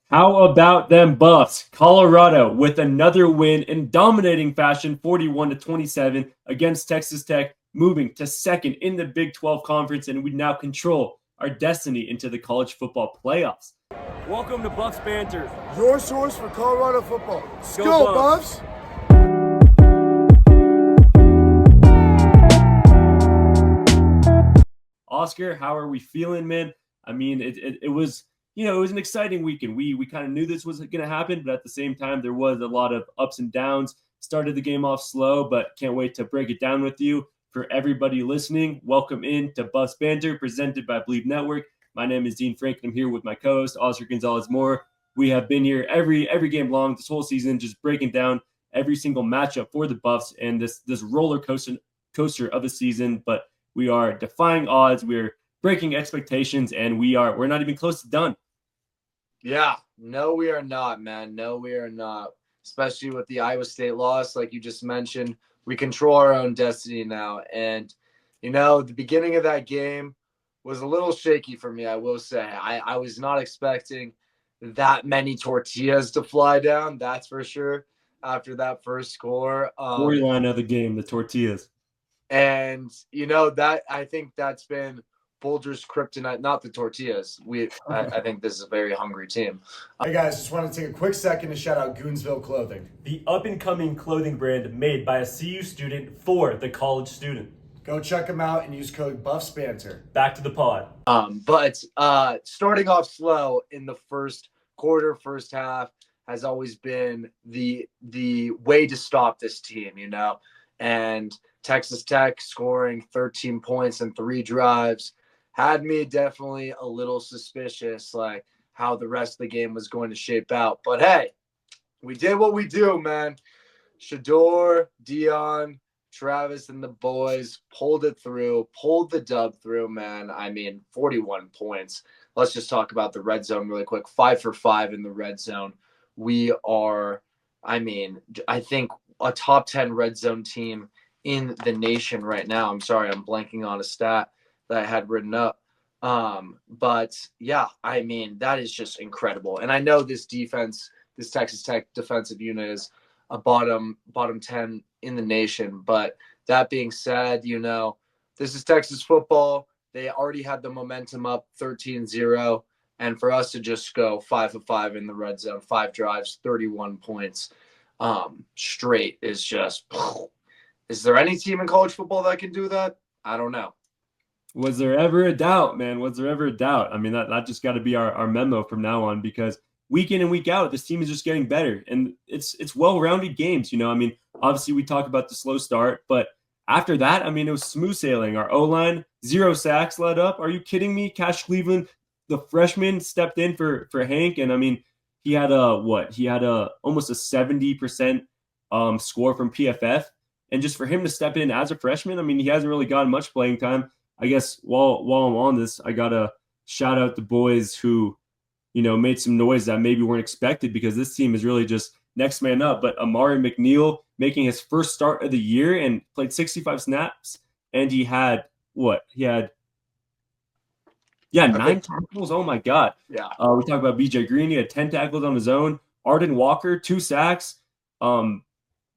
How about them Buffs? Colorado with another win in dominating fashion, 41-27 against Texas Tech, moving to second in the Big 12 conference, and we now control our destiny into the college football playoffs. Welcome to Buffs Banter, your source for Colorado football. Let's go Buffs! Oscar, how are we feeling, man? I mean, it was it was an exciting weekend. We kind of knew this was going to happen, but at the same time, there was a lot of ups and downs. Started the game off slow, but can't wait to break it down with you. For everybody listening, welcome in to Buffs Banter, presented by Believe Network. My name is Dean Frank, and I'm here with my co-host Oscar Gonzalez Moore. We have been here every game long this whole season, just breaking down every single matchup for the Buffs and this roller coaster of a season. But we are defying odds. We're breaking expectations, and we're not even close to done. Yeah, no, we are not, man. No, we are not. Especially with the Iowa State loss, like you just mentioned, we control our own destiny now. And the beginning of that game was a little shaky for me, I will say. I was not expecting that many tortillas to fly down, that's for sure, after that first score. Storyline of the game, the tortillas. And that I think that's been Boulder's kryptonite, not the tortillas. I think this is a very hungry team. Hey guys, just wanted to take a quick second to shout out Goonsville Clothing, the up-and-coming clothing brand made by a CU student for the college student. Go check them out and use code BuffsBanter. Back to the pod. But starting off slow in the first quarter, first half has always been the way to stop this team, and Texas Tech scoring 13 points in 3 drives had me definitely a little suspicious, like how the rest of the game was going to shape out. But hey, we did what we do, man. Shador, Deion, Travis, and the boys pulled it through, pulled the dub through, man. I mean, 41 points. Let's just talk about the red zone really quick. 5 for 5 in the red zone. We are, I think a top 10 red zone team in the nation right now. I'm sorry, I'm blanking on a stat that I had written up. But yeah, that is just incredible. And I know this defense, this Texas Tech defensive unit is a bottom 10 in the nation. But that being said, this is Texas football. They already had the momentum up 13-0. And for us to just go 5 for 5 in the red zone, 5 drives, 31 points straight is just, is there any team in college football that can do that? I don't know. Was there ever a doubt, man? Was there ever a doubt? I mean, that just got to be our memo from now on, because week in and week out, this team is just getting better. And it's well-rounded games, Obviously, we talk about the slow start, but after that, it was smooth sailing. Our O-line, 0 sacks led up. Are you kidding me? Cash Cleveland, the freshman, stepped in for Hank, and he had almost a 70% score from PFF. And just for him to step in as a freshman, he hasn't really gotten much playing time. I guess while I'm on this, I gotta shout out the boys who, made some noise that maybe weren't expected, because this team is really just next man up. But Amari McNeil making his first start of the year and played 65 snaps, and he had 9 tackles. Oh my God. Yeah. We talk about BJ Green. He had 10 tackles on his own. Arden Walker, 2 sacks.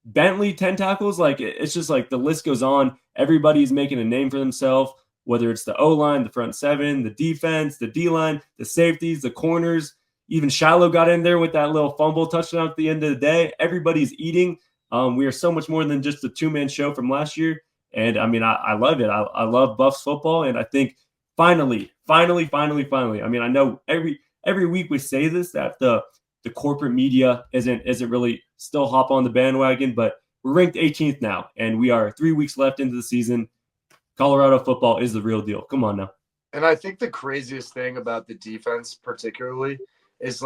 Bentley, 10 tackles. It's just the list goes on. Everybody's making a name for themselves, whether it's the O-line, the front 7, the defense, the D-line, the safeties, the corners. Even Shiloh got in there with that little fumble touchdown at the end of the day. Everybody's eating. We are so much more than just a 2-man show from last year. And I love it. I love Buffs football. And I think finally, I know every week we say this, that the corporate media isn't really still hop on the bandwagon, but we're ranked 18th now, and we are 3 weeks left into the season. Colorado football is the real deal. Come on now. And I think the craziest thing about the defense particularly is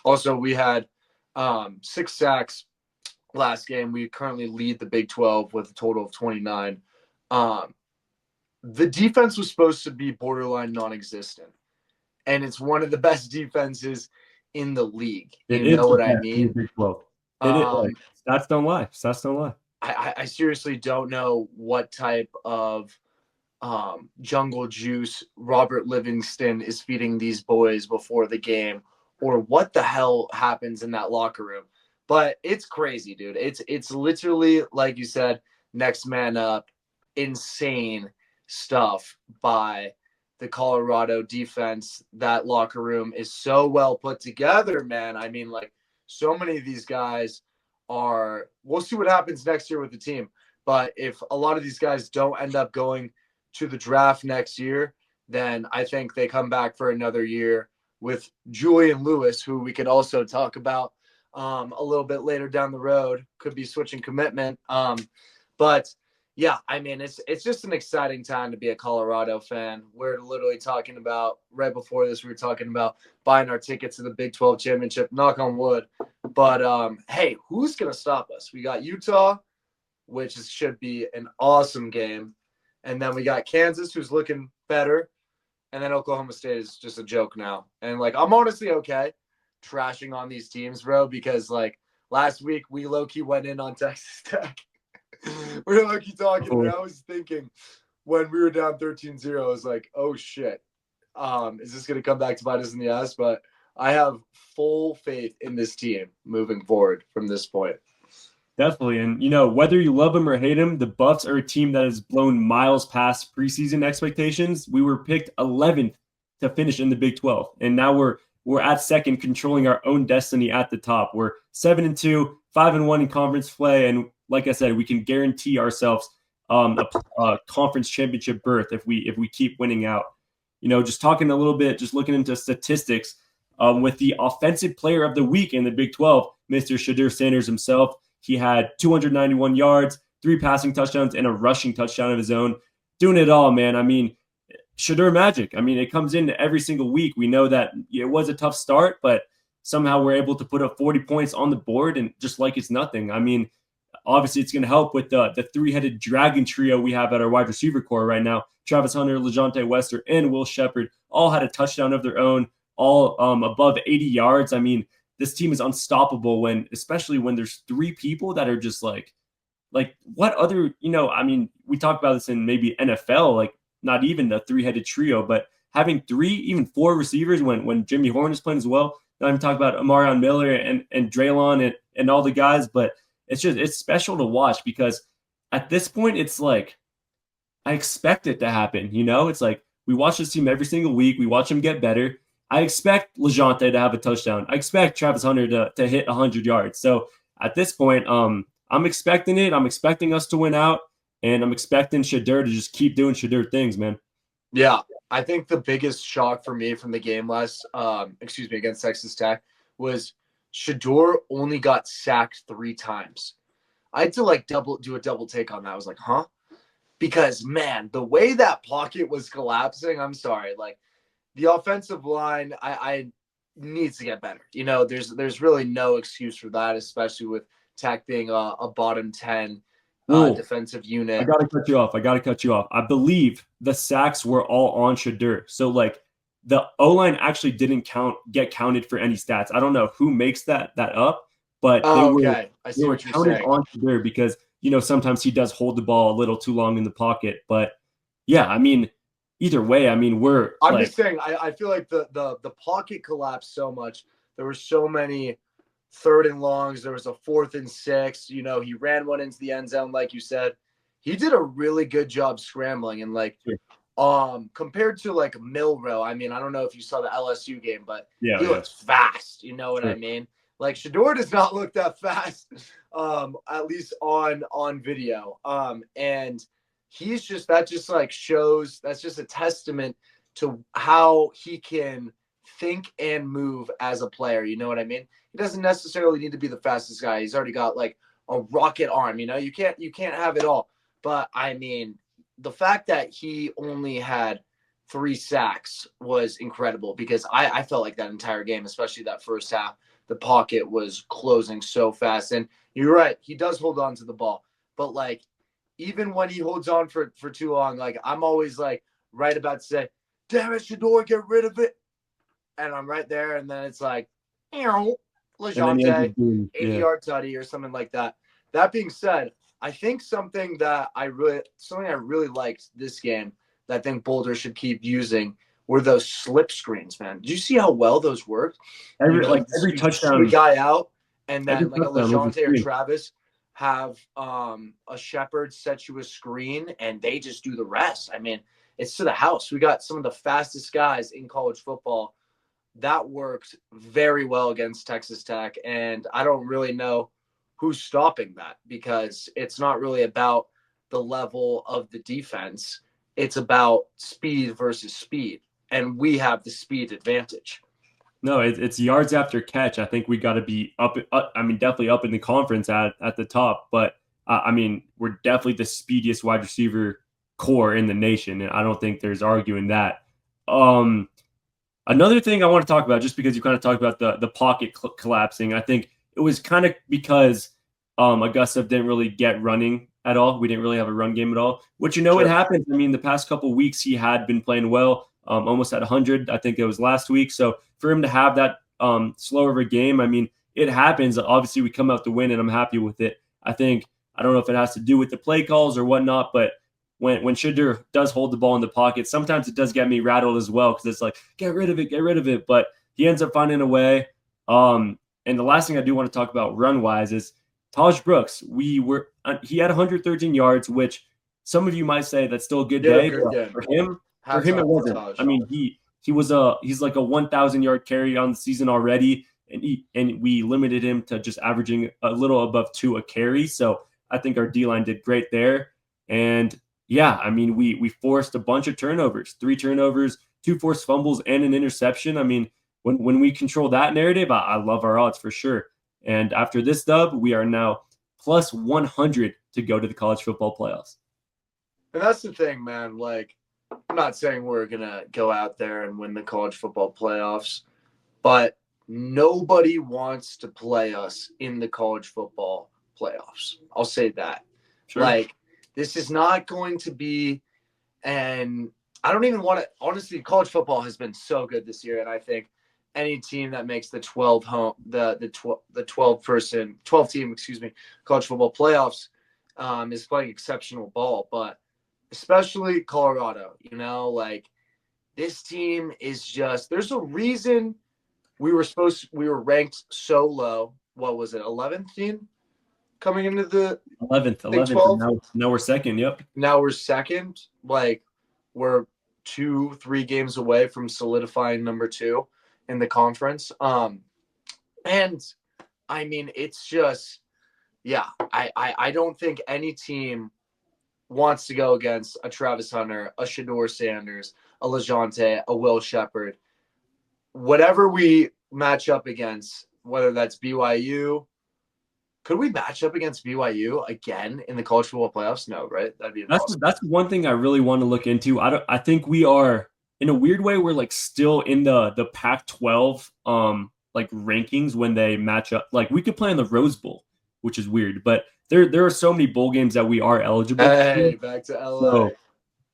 also we had 6 sacks last game. We currently lead the Big 12 with a total of 29. The defense was supposed to be borderline non-existent, and it's one of the best defenses in the league. You know what I mean? Big 12. Stats don't lie. Stats don't lie. I seriously don't know what type of jungle juice Robert Livingston is feeding these boys before the game, or what the hell happens in that locker room. But it's crazy, dude. It's literally, like you said, next man up, insane stuff by the Colorado defense. That locker room is so well put together, man. I mean, like, so many of these guys are, we'll see what happens next year with the team. But if a lot of these guys don't end up going to the draft next year, then I think they come back for another year with Julian Lewis, who we could also talk about a little bit later down the road. Could be switching commitment. But yeah, I mean, it's just an exciting time to be a Colorado fan. We're literally talking about, right before this, we were talking about buying our tickets to the Big 12 championship, knock on wood. But hey, who's going to stop us? We got Utah, which should be an awesome game. And then we got Kansas, who's looking better. And then Oklahoma State is just a joke now. And, like, I'm honestly okay trashing on these teams, bro, because, like, last week we low-key went in on Texas Tech. We were low-key talking, and I was thinking when we were down 13-0, I was like, oh, shit. Is this going to come back to bite us in the ass? But I have full faith in this team moving forward from this point. Definitely. And, whether you love them or hate them, the Buffs are a team that has blown miles past preseason expectations. We were picked 11th to finish in the Big 12. And now we're at second, controlling our own destiny at the top. We're 7-2, 5-1 in conference play. And like I said, we can guarantee ourselves a conference championship berth if we keep winning out. Just talking a little bit, just looking into statistics with the offensive player of the week in the Big 12, Mr. Shedeur Sanders himself. He had 291 yards, 3 passing touchdowns, and a rushing touchdown of his own. Doing it all, man. I mean, Shedeur magic. I mean, it comes in every single week. We know that it was a tough start, but somehow we're able to put up 40 points on the board, and just like it's nothing. I mean, obviously it's going to help with the three-headed dragon trio we have at our wide receiver core right now. Travis Hunter, LeJounte Wester, and Will Shepherd all had a touchdown of their own, all above 80 yards. I mean, this team is unstoppable especially when there's 3 people that are just like what other, I mean, we talk about this in maybe NFL, like not even the three-headed trio, but having 3, even 4 receivers when Jimmy Horn is playing as well. Not even talk about Amarion Miller and Draylon and all the guys, but it's special to watch because at this point, it's like, I expect it to happen. It's like we watch this team every single week. We watch them get better. I expect LeJounte to have a touchdown. I expect Travis Hunter to hit 100 yards. So at this point, I'm expecting it. I'm expecting us to win out, and I'm expecting Shedeur to just keep doing Shedeur things, man. Yeah, I think the biggest shock for me from the game against Texas Tech was Shedeur only got sacked 3 times. I had to do a double take on that. I was like, huh? Because, man, the way that pocket was collapsing, I'm sorry, like, the offensive line, I needs to get better. There's really no excuse for that, especially with Tech being a bottom 10 defensive unit. I got to cut you off. I believe the sacks were all on Shedeur. So, like, the O-line actually didn't get counted for any stats. I don't know who makes that up, but I see what you're counted saying. on Shedeur because, sometimes he does hold the ball a little too long in the pocket. But, yeah, I mean, either way, I mean, I'm just saying, I feel like the pocket collapsed so much. There were so many 3rd and longs. There was a 4th and 6. He ran one into the end zone, like you said. He did a really good job scrambling. And, like, compared to, like, Milroe, I mean, I don't know if you saw the LSU game, but he looks fast. You know what I mean? Like, Shedeur does not look that fast, at least on video. And that's just a testament to how he can think and move as a player. You know what I mean? He doesn't necessarily need to be the fastest guy. He's already got like a rocket arm. You can't have it all. But I mean, the fact that he only had 3 sacks was incredible because I felt like that entire game, especially that first half, the pocket was closing so fast. And you're right, he does hold on to the ball. But, like, even when he holds on for too long, like, I'm always, like, right about to say, damn it, Shedeur, get rid of it. And I'm right there, and then it's like, LeJounte, 80-yard tutty or something like that. That being said, I think something I really liked this game that I think Boulder should keep using were those slip screens, man. Did you see how well those worked? Every You touchdown, swing guy out, and every then like a touchdown was a Lejante or screen. Travis have a Shepherd set you a screen, and they just do the rest. I mean, it's to the house. We got some of the fastest guys in college football. That worked very well against Texas Tech, and I don't really know who's stopping that, because it's not really about the level of the defense. It's about speed versus speed, and we have the speed advantage. No, it's yards after catch. I think we got to be up. I mean, definitely up in the conference at the top. But I mean, we're definitely the speediest wide receiver core in the nation, and I don't think there's arguing that. Um, Another thing I want to talk about, just because you kind of talked about the pocket collapsing, I think it was kind of because Augusta didn't really get running at all. We didn't really have a run game at all, which, it Sure. happens. I mean, the past couple of weeks, he had been playing well, almost at 100. I think it was last week. So for him to have that slower of a game, I mean, it happens. Obviously, we come out to win, and I'm happy with it. I don't know if it has to do with the play calls or whatnot, but when Shedeur does hold the ball in the pocket, sometimes it does get me rattled as well, because it's like, get rid of it. But he ends up finding a way. And the last thing I do want to talk about run wise is Taj Brooks. He had 113 yards, which some of you might say that's still a good day, Good but game. for him it wasn't. Taj. I mean, he's like a 1,000 yard carry on the season already, and we limited him to just averaging a little above 2 a carry. So I think our D line did great there. And yeah, I mean, we forced a bunch of turnovers, 3 turnovers, 2 forced fumbles, and an interception. I mean, when we control that narrative, I love our odds for sure. And after this dub, we are now plus 100 to go to the college football playoffs. And that's the thing, man. Like, I'm not saying we're going to go out there and win the college football playoffs, but nobody wants to play us in the college football playoffs. I'll say that. Sure. Like, this is not going to be, and I don't even want to, honestly, college football has been so good this year. And I think any team that makes the 12 team, college football playoffs is playing exceptional ball. But especially Colorado, like, this team is just, there's a reason we were ranked so low. What was it? 11th team coming into the 11th. Now we're second. Yep. Now we're second. Like, we're 2-3 games away from solidifying number 2 in the conference. And I mean, it's just, yeah, I don't think any team wants to go against a Travis Hunter, a Shedeur Sanders, a Lejante, a Will Shepherd. Whatever we match up against, whether that's BYU. Could we match up against BYU again in the college football playoffs? No, right? That'd be impossible. That's one thing I really want to look into. I think we are, in a weird way, we're like still in the Pac-12 like rankings when they match up. Like, we could play in the Rose Bowl, which is weird, but there are so many bowl games that we are eligible. Hey, back to LA. So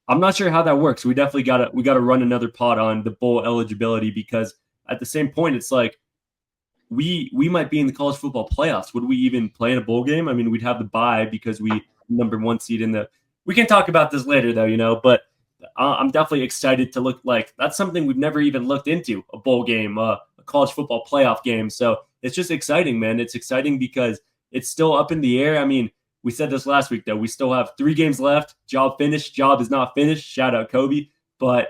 I'm not sure how that works. We definitely gotta run another pod on the bowl eligibility, because at the same point, it's like we might be in the college football playoffs. Would we even play in a bowl game? I mean, we'd have the bye because we number 1 seed in the. We can talk about this later, though, but I'm definitely excited to look. Like, that's something we've never even looked into, a bowl game, a college football playoff game. So it's just exciting, man. It's exciting because it's still up in the air. I mean, we said this last week, though. We still have 3 games left. Job finished. Job is not finished. Shout out Kobe. But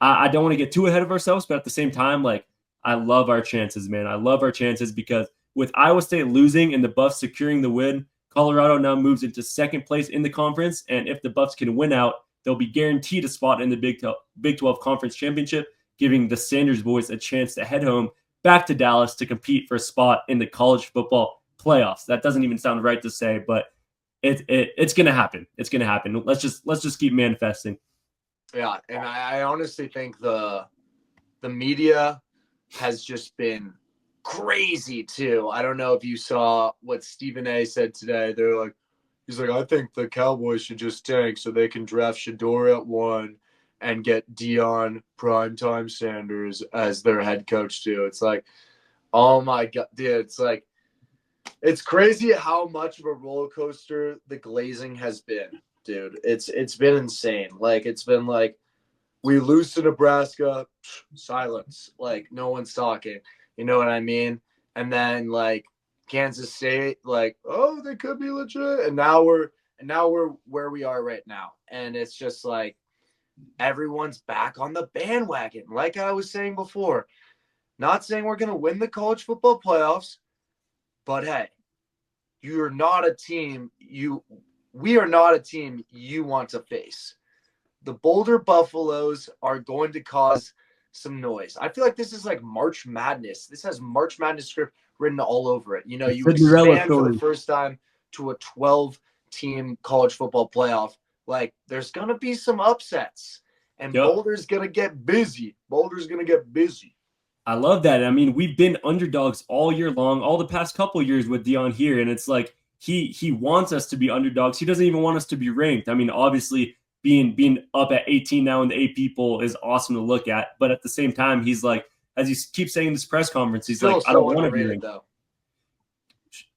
I don't want to get too ahead of ourselves. But at the same time, like, I love our chances, man. I love our chances, because with Iowa State losing and the Buffs securing the win, Colorado now moves into second place in the conference. And if the Buffs can win out, they'll be guaranteed a spot in the Big 12 Conference Championship, giving the Sanders boys a chance to head home back to Dallas to compete for a spot in the college football playoffs. That doesn't even sound right to say, but it's going to happen. It's going to happen. Let's just keep manifesting. Yeah, and I honestly think the media has just been crazy too. I don't know if you saw what Stephen A said today. He's like, I think the Cowboys should just tank so they can draft Shedeur at 1 and get Deion Primetime Sanders as their head coach too. It's like, oh my God, dude. It's like, it's crazy how much of a roller coaster the glazing has been, dude. It's been insane. Like, it's been like, We lose to Nebraska, silence. Like no one's talking. You know what I mean? And then like Kansas State, like, oh, they could be legit. And now we're where we are right now. And it's just like everyone's back on the bandwagon. Like I was saying before, not saying we're gonna win the college football playoffs, but hey, you're not a team we are not a team you want to face. The Boulder Buffaloes are going to cause some noise. I feel like this is like March Madness. This has March Madness script written all over it. You know, The you Cinderella expand for story. the first time to a 12-team college football playoff. Like, there's going to be some upsets, and Yep. Boulder's going to get busy. Boulder's going to get busy. I love that. I mean, we've been underdogs all year long, all the past couple years with Deion here, and it's like he wants us to be underdogs. He doesn't even want us to be ranked. I mean, obviously being up at 18 now in the AP poll is awesome to look at, but at the same time, he's like, as he keeps saying in this press conference, he's Still like, I so don't want to be underrated, ranked. though.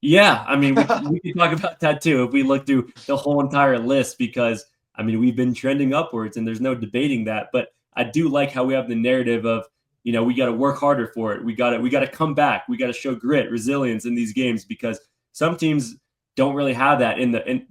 Yeah, I mean, we can talk about that too if we look through the whole entire list because I mean we've been trending upwards and there's no debating that. But I do like how we have the narrative of we got to work harder for it. We got to come back. We got to show grit, resilience in these games because some teams don't really have that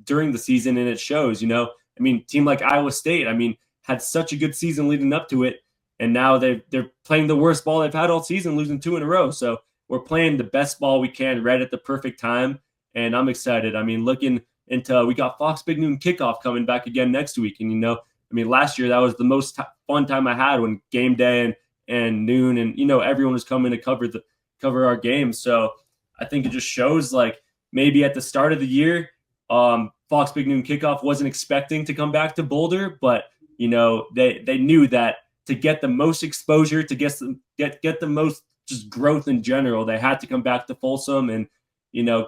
during the season and it shows. I mean, team like Iowa State, I mean, had such a good season leading up to it, and now they're playing the worst ball they've had all season, losing 2 in a row. So we're playing the best ball we can right at the perfect time, and I'm excited. I mean, looking into we got Fox Big Noon kickoff coming back again next week, and I mean, last year that was the most fun time I had when game day and noon, and everyone was coming to cover our games. So I think it just shows like maybe at the start of the year, Fox Big Noon kickoff wasn't expecting to come back to Boulder, but they knew that to get the most exposure, to get the most just growth in general, they had to come back to Folsom, and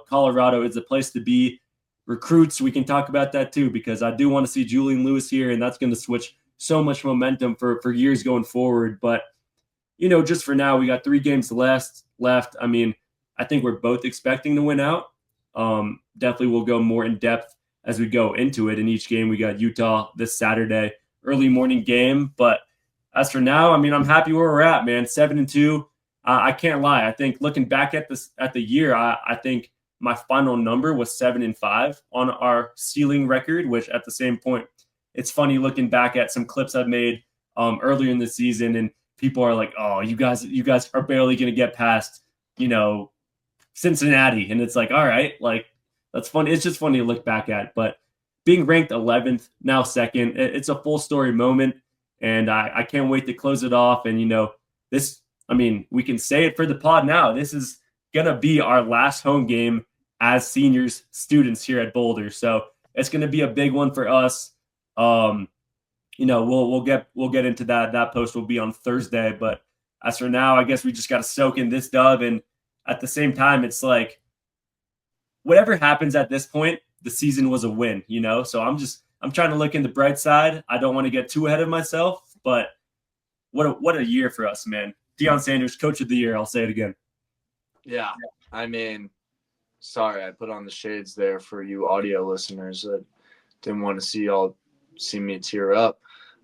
Colorado is the place to be. Recruits, we can talk about that too because I do want to see Julian Lewis here, and that's going to switch so much momentum for years going forward. But just for now, we got 3 games left. I mean, I think we're both expecting to win out. Definitely we'll go more in depth as we go into it. In each game, we got Utah this Saturday, early morning game. But as for now, I mean, I'm happy where we're at, man. 7-2. I can't lie. I think looking back at the year, I think my final number was 7-5 on our ceiling record, which at the same point, it's funny looking back at some clips I've made earlier in the season, and people are like, "Oh, you guys are barely going to get past, Cincinnati," and it's like, all right, like that's funny. It's just funny to look back at, but being ranked 11th, now second, it's a full story moment, and I can't wait to close it off. And this. I mean, we can say it for the pod now. This is going to be our last home game as seniors, students here at Boulder. So it's going to be a big one for us. We'll get into that. That post will be on Thursday. But as for now, I guess we just got to soak in this dub. And at the same time, it's like whatever happens at this point, the season was a win, So I'm trying to look in the bright side. I don't want to get too ahead of myself, but what a year for us, man. Deion Sanders, Coach of the Year. I'll say it again. Yeah. I mean, sorry, I put on the shades there for you audio listeners that didn't want to see me tear up.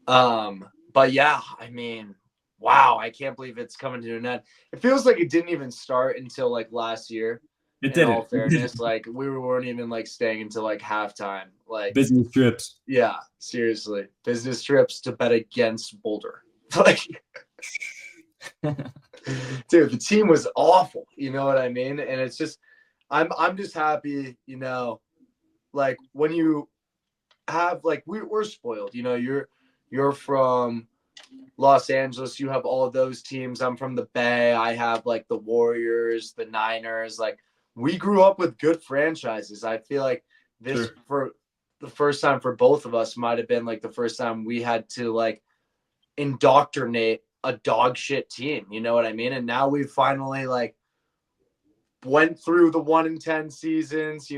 But yeah, I mean, wow, I can't believe it's coming to an end. It feels like it didn't even start until like last year. It didn't. In all fairness, like we weren't even like staying until like halftime. Like business trips. Yeah, seriously, business trips to bet against Boulder. Like, dude, the team was awful. You know what I mean? And it's just, I'm just happy. Like when you have like we're spoiled. You're from Los Angeles. You have all of those teams. I'm from the Bay. I have like the Warriors, the Niners. Like we grew up with good franchises. I feel like this for the first time for both of us might have been like the first time we had to like indoctrinate a dog shit team. You know what I mean? And now we've finally like went through the 1-10 seasons,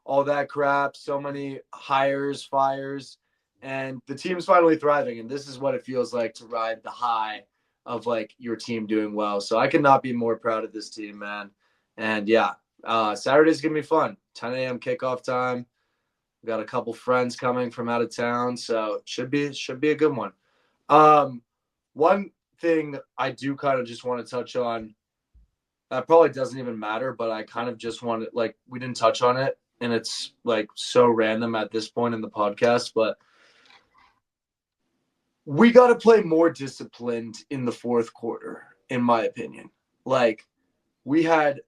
all that crap, so many hires, fires, and the team's finally thriving. And this is what it feels like to ride the high of like your team doing well. So I could not be more proud of this team, man. And yeah, Saturday's going to be fun. 10 a.m. kickoff time. We got a couple friends coming from out of town. So it should be a good one. One thing I do kind of just want to touch on that probably doesn't even matter, but I kind of just want to, like, we didn't touch on it, and it's like so random at this point in the podcast, but we got to play more disciplined in the fourth quarter, in my opinion. Like, we had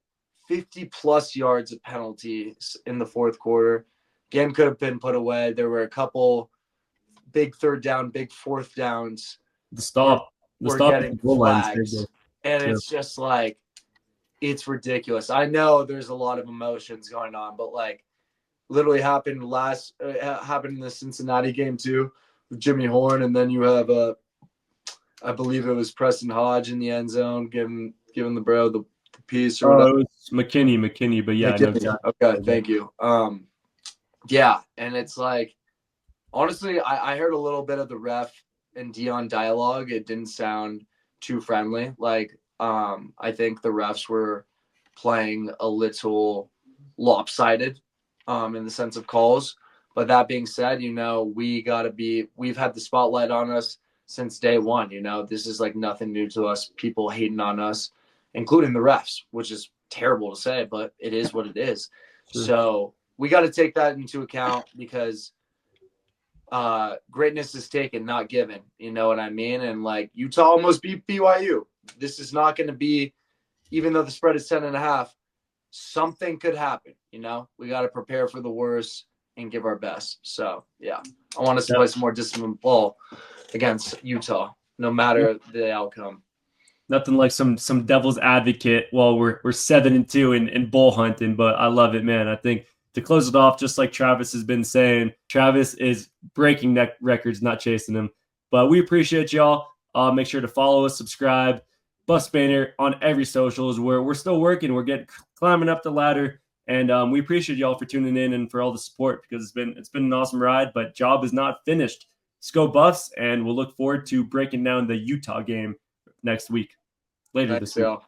50 plus yards of penalties in the fourth quarter. Game could have been put away. There were a couple big third down, big fourth downs. We're Getting flags. And Yeah. it's just like, it's ridiculous. I know there's a lot of emotions going on, but like, literally happened in the Cincinnati game too with Jimmy Horn, and then you have I believe it was Preston Hodge in the end zone giving the bro the piece or whatever. It was McKinney, but yeah, McKinney. I know. Okay, thank you. Yeah, and it's like, honestly, I heard a little bit of the ref and Deion dialogue. It didn't sound too friendly. Like, I think the refs were playing a little lopsided in the sense of calls. But that being said, we've had the spotlight on us since day one. This is like nothing new to us. People hating on us, including the refs, which is terrible to say, but it is what it is. Sure. So we got to take that into account because greatness is taken, not given. You know what I mean? And like, Utah almost beat BYU. This is not going to be, even though the spread is 10.5, something could happen. We got to prepare for the worst and give our best. So yeah, I want us to play some more disciplined ball against Utah, no matter the outcome. Nothing like some devil's advocate while we're 7-2 in bowl hunting, but I love it, man. I think to close it off, just like Travis has been saying, Travis is breaking records, not chasing them. But we appreciate y'all. Make sure to follow us, subscribe, Bus Banner on every socials. We're still working. We're climbing up the ladder, and we appreciate y'all for tuning in and for all the support because it's been an awesome ride. But job is not finished. Let's go Buffs, and we'll look forward to breaking down the Utah game next week. Later this week.